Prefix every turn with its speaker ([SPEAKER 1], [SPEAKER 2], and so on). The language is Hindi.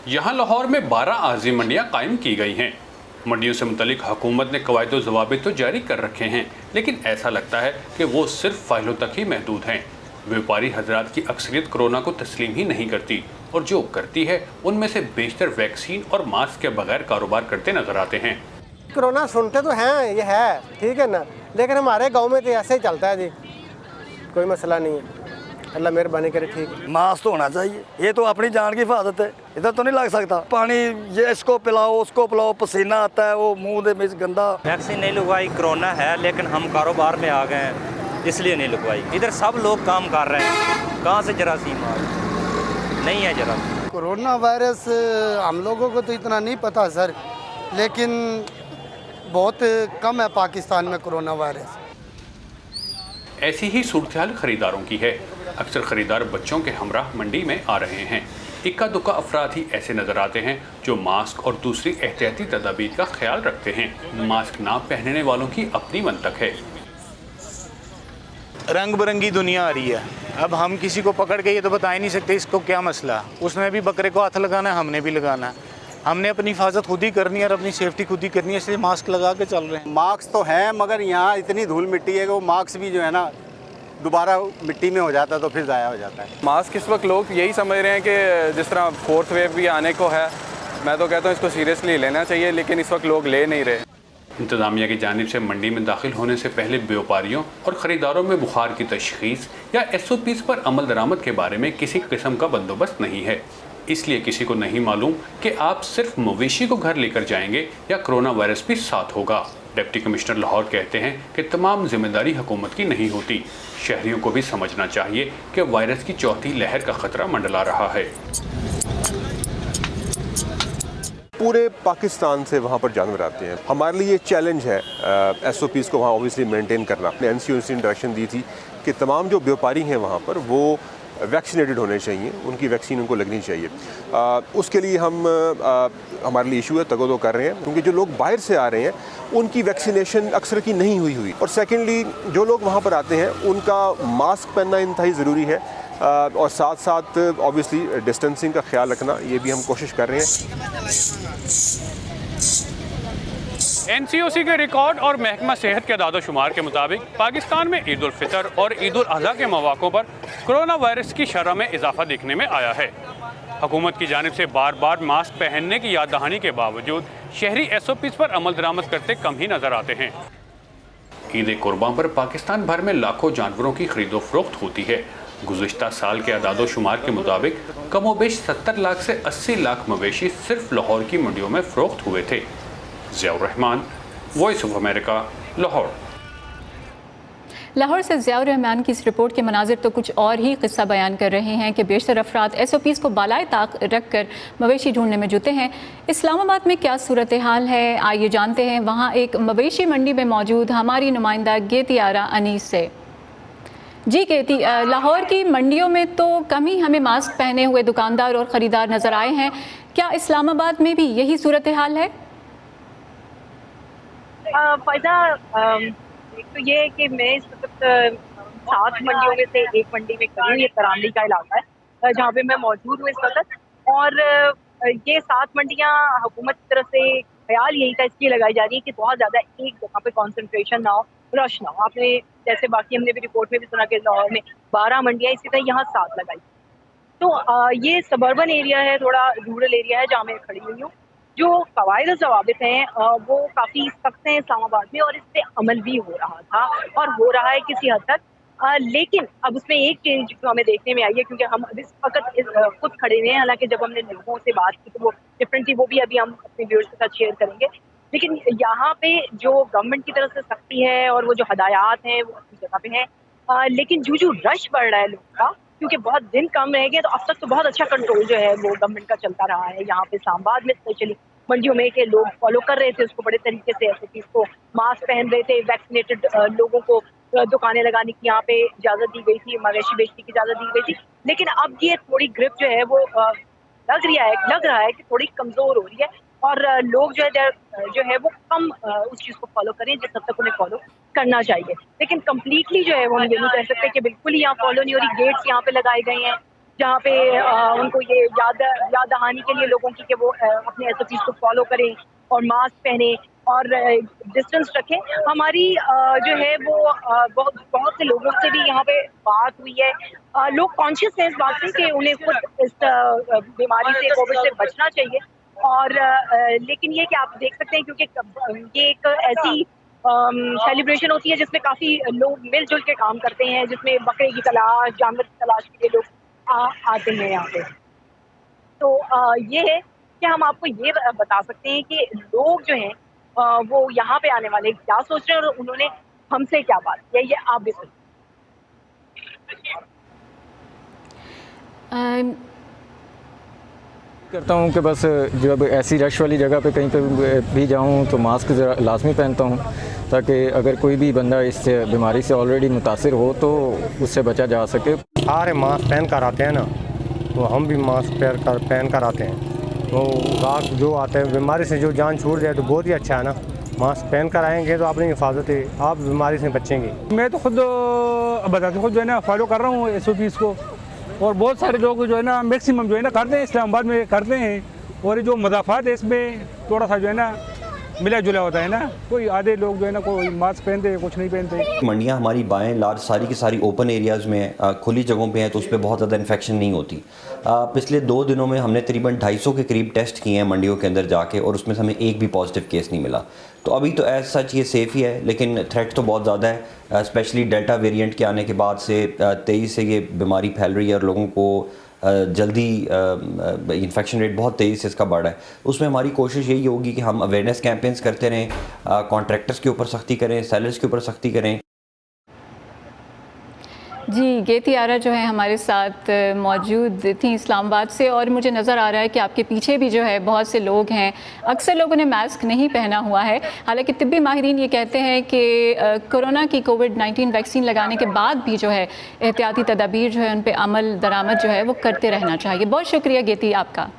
[SPEAKER 1] यहाँ लाहौर में 12 आर्जी मंडियाँ कायम की गई हैं। मंडियों से मुतलिक हुकूमत ने कवायद ज़वाबित तो जारी कर रखे हैं, लेकिन ऐसा लगता है कि वो सिर्फ फाइलों तक ही महदूद हैं। व्यापारी हजरात की अक्सरियत कोरोना को तस्लीम ही नहीं करती, और जो करती है उनमें से बेशतर वैक्सीन और मास्क के बगैर कारोबार करते नजर आते हैं।
[SPEAKER 2] कोरोना सुनते तो हैं, ये है ठीक है ना, लेकिन हमारे गांव में तो ऐसे ही चलता है जी, कोई मसला नहीं है। अल्लाह मेहरबानी करे। ठीक,
[SPEAKER 3] मास्क तो होना चाहिए, ये तो अपनी जान की हिफाजत है, इधर तो नहीं लग सकता। पानी ये इसको पिलाओ उसको पिलाओ, पसीना आता है, वो मुंह में गंदा।
[SPEAKER 4] वैक्सीन नहीं लगवाई, कोरोना है, लेकिन हम कारोबार में आ गए हैं इसलिए नहीं लगवाई। इधर सब लोग काम कर रहे हैं, कहाँ से जरासीम आ नहीं है जरासीम।
[SPEAKER 5] कोरोना वायरस हम लोगों को तो इतना नहीं पता सर, लेकिन बहुत कम है पाकिस्तान में कोरोना वायरस।
[SPEAKER 1] ऐसी ही सूरत खरीदारों की है। अक्सर खरीदार बच्चों के हमराह मंडी में आ रहे हैं। इक्का दुक्का अफराद ही ऐसे नजर आते हैं जो मास्क और दूसरी एहतियाती तदाबीर का ख्याल रखते हैं। मास्क ना पहनने वालों की अपनी मंतक है।
[SPEAKER 6] रंग बिरंगी दुनिया आ रही है, अब हम किसी को पकड़ के ये तो बता ही नहीं सकते इसको क्या मसला। उसने भी बकरे को हाथ लगाना है, हमने भी लगाना है। हमने अपनी हिफाजत खुद ही करनी है और अपनी सेफ्टी खुद ही करनी है, इसलिए मास्क लगा के चल रहे हैं।
[SPEAKER 7] मास्क तो है, मगर यहाँ इतनी धूल मिट्टी है कि वो मास्क भी जो है ना दोबारा मिट्टी में हो जाता है तो फिर ज़ाया हो जाता है।
[SPEAKER 8] मास्क इस वक्त लोग यही समझ रहे हैं कि जिस तरह फोर्थ वेव भी आने को है, मैं तो कहता हूँ इसको सीरियसली लेना चाहिए, लेकिन इस वक्त लोग ले नहीं रहे।
[SPEAKER 1] इंतज़ामिया की जानिब से मंडी में दाखिल होने से पहले व्यापारियों और ख़रीदारों में बुखार की तशख़ीस या SOPs पर अमल दरामद के बारे में किसी किस्म का बंदोबस्त नहीं है। इसलिए किसी को नहीं मालूम कि आप सिर्फ मवेशी को घर लेकर जाएंगे या कोरोना वायरस भी साथ होगा। डिप्टी कमिश्नर लाहौर कहते हैं कि तमाम जिम्मेदारी हुकूमत की नहीं होती। शहरियों को भी समझना चाहिए कि वायरस की चौथी लहर का खतरा मंडला रहा है।
[SPEAKER 9] पूरे पाकिस्तान से वहाँ पर जानवर आते हैं। हमारे लिए चैलेंज है SOPs को वहाँ ऑब्वियसली मेंटेन करना। NCOC ने डायरेक्शन दी थी कि तमाम जो व्यापारी हैं वहाँ पर वो वैक्सीनेटेड होने चाहिए, उनकी वैक्सीन उनको लगनी चाहिए। उसके लिए हमारे लिए इशू है, तगो दो कर रहे हैं, क्योंकि जो लोग बाहर से आ रहे हैं उनकी वैक्सीनेशन अक्सर की नहीं हुई। और सेकेंडली जो लोग वहाँ पर आते हैं उनका मास्क पहनना इंतहाई ज़रूरी है, और साथ साथ ऑब्वियसली डिस्टेंसिंग का ख्याल रखना, ये भी हम कोशिश कर रहे हैं।
[SPEAKER 1] NCOC के रिकॉर्ड और महकमा सेहत के दादोशुमार के मुताबिक पाकिस्तान में ईद उल फितर और ईद उल अज़हा के मौक़ों पर कोरोना वायरस की शरह में इजाफा देखने में आया है। हुकूमत की जानिब से बार बार मास्क पहनने की याद दहानी के बावजूद शहरी SOPs पर अमल दरामद करते कम ही नजर आते हैं। ईद कुर्बान पर पाकिस्तान भर में लाखों जानवरों की खरीदो फरोख्त होती है। गुज़िश्ता साल के अदादोशुमार के मुताबिक कमोबेश 70 लाख से 80 लाख मवेशी सिर्फ लाहौर की मंडियों में फरोख्त हुए थे। Ziaur Rahman, voice of America, Lahore.
[SPEAKER 10] Lahore से ज़ियाउर रहमान की इस रिपोर्ट के मनाजिर तो कुछ और ही किस्सा बयान कर रहे हैं कि बेशतर अफराद SOPs को बालाए ताक रख कर मवेशी ढूंढने में जुटे हैं। इस्लामाबाद में क्या सूरत हाल है, आइए जानते हैं वहाँ एक मवेशी मंडी में मौजूद हमारी नुमाइंदा गेतियारा अनीस से। जी गेती, लाहौर की मंडियों में तो कम ही हमें मास्क पहने हुए दुकानदार और ख़रीदार नज़र आए हैं, क्या इस्लामाबाद में भी यही सूरत हाल है?
[SPEAKER 11] फ़ायदा एक तो ये है कि मैं इस वक्त 7 मंडियों में से एक मंडी में खड़ी हूँ। ये करांदी का इलाका है जहाँ पे मैं मौजूद हूँ इस वक्त, और ये 7 मंडियाँ हुकूमत की तरफ से ख्याल यही था इसलिए लगाई जा रही है कि बहुत ज़्यादा एक जगह पे कंसंट्रेशन ना हो, रश ना हो। आपने जैसे बाकी हमने भी रिपोर्ट में भी सुना कि लाहौर में 12 मंडियाँ, इसी तरह यहाँ 7 लगाई। तो ये सबर्बन एरिया है, थोड़ा रूरल एरिया है जहाँ मैं खड़ी हुई हूँ। जो कवायद ज़वाबित हैं वो काफ़ी सख्त हैं इस्लामाबाद में, और इस पर अमल भी हो रहा था और हो रहा है किसी हद तक। लेकिन अब उसमें एक चेंज जो हमें देखने में आई है, क्योंकि हम इस वक्त खुद खड़े हुए हैं, हालांकि जब हमने लोगों से बात की तो वो डिफरेंट थी, वो भी अभी हम अपने व्यूअर्स के साथ शेयर करेंगे। लेकिन यहाँ पे जो गवर्नमेंट की तरफ से सख्ती है और वो जो हदायत हैं वो अपनी जगह पे हैं, लेकिन जो रश बढ़ रहा है लोगों का, क्योंकि बहुत दिन कम रह गए, तो अब तक तो बहुत अच्छा कंट्रोल जो है वो गवर्नमेंट का चलता रहा है। यहाँ पे इस्लामाबाद में स्पेशली मंडियों में के लोग फॉलो कर रहे थे उसको बड़े तरीके से, SOPs को, मास्क पहन रहे थे, वैक्सीनेटेड लोगों को दुकानें लगाने की यहाँ पे इजाज़त दी गई थी, मवेशी बेचने की इजाज़त दी गई थी। लेकिन अब ये थोड़ी ग्रिप जो है वो लग रहा है कि थोड़ी कमज़ोर हो रही है, और लोग जो है वो कम उस चीज़ को फॉलो करें जिस हद तक उन्हें फॉलो करना चाहिए। लेकिन कम्प्लीटली जो है वो हम ये नहीं कह सकते कि बिल्कुल ही यहाँ फॉलो नहीं हो रही। गेट्स यहाँ पे लगाए गए हैं, जहाँ पे उनको ये याद दहानी के लिए लोगों की कि वो अपने SOPs को फॉलो करें और मास्क पहने और डिस्टेंस रखें। हमारी जो है वो बहुत से लोगों से भी यहाँ पे बात हुई है। लोग कॉन्शियस हैं इस बात से कि उन्हें खुद इस बीमारी से, कोविड से बचना चाहिए। और लेकिन ये कि आप देख सकते हैं क्योंकि ये एक ऐसी सेलिब्रेशन होती है जिसमें काफ़ी लोग मिलजुल के काम करते हैं, जिसमें बकरे की तलाश, जानवर की तलाश के लिए लोग आते हैं यहाँ पे। तो ये है कि हम आपको ये बता सकते हैं कि लोग जो हैं वो यहाँ पे आने वाले क्या सोच रहे हैं और उन्होंने हमसे क्या बात की है, ये आप भी सुनिए।
[SPEAKER 12] करता हूँ कि बस जब ऐसी रश वाली जगह पे कहीं पे भी जाऊँ तो मास्क लाजमी पहनता हूँ, ताकि अगर कोई भी बंदा इस बीमारी से ऑलरेडी मुतासिर हो तो उससे बचा जा सके।
[SPEAKER 2] सारे मास्क पहन कर आते हैं ना, तो हम भी मास्क पहन कर आते हैं। तो रात जो आते हैं बीमारी से जो जान छूट जाए तो बहुत ही अच्छा है ना। मास्क पहन कर आएंगे तो अपनी हिफाजत है, आप बीमारी से बचेंगे।
[SPEAKER 13] मैं तो खुद बताते खुद जो है ना फॉलो कर रहा हूँ SOPs को, और बहुत सारे लोग जो है ना मैक्सिमम जो है ना करते हैं, इस्लामाबाद में करते हैं। और ये जो मदाफात है इसमें थोड़ा सा जो है ना मिला जुला होता है ना, कोई आधे लोग जो है ना कोई मास्क पहनते हैं, कुछ नहीं पहनते।
[SPEAKER 14] मंडियाँ हमारी बाएं लार्ज सारी की सारी ओपन एरियाज़ में खुली जगहों पे हैं, तो उस पर बहुत ज़्यादा इन्फेक्शन नहीं होती। पिछले 2 दिनों में हमने तकरीबन 250 के करीब टेस्ट किए हैं मंडियों के अंदर जाके, और उसमें से हमें एक भी पॉजिटिव केस नहीं मिला। तो अभी तो एज सच ये सेफ़ ही है, लेकिन थ्रेट तो बहुत ज़्यादा है। स्पेशली डेल्टा वेरिएंट के आने के बाद से तेज़ी से ये बीमारी फैल रही है और लोगों को जल्दी इन्फेक्शन रेट बहुत तेज़ी से इसका बढ़ा है। उसमें हमारी कोशिश यही होगी कि हम अवेयरनेस कैंपेन्स करते रहें, कॉन्ट्रैक्टर्स के ऊपर सख्ती करें, सेलर्स के ऊपर सख्ती करें।
[SPEAKER 10] जी, गेती आरा जो है हमारे साथ मौजूद थी इस्लामाबाद से, और मुझे नज़र आ रहा है कि आपके पीछे भी जो है बहुत से लोग हैं। अक्सर लोगों ने मास्क नहीं पहना हुआ है, हालांकि तिब्बी माहिरीन ये कहते हैं कि कोरोना की कोविड-19 वैक्सीन लगाने के बाद भी जो है एहतियाती तदाबीर जो है उन पर अमल दरामद जो है वो करते रहना चाहिए। बहुत शुक्रिया गेती आपका।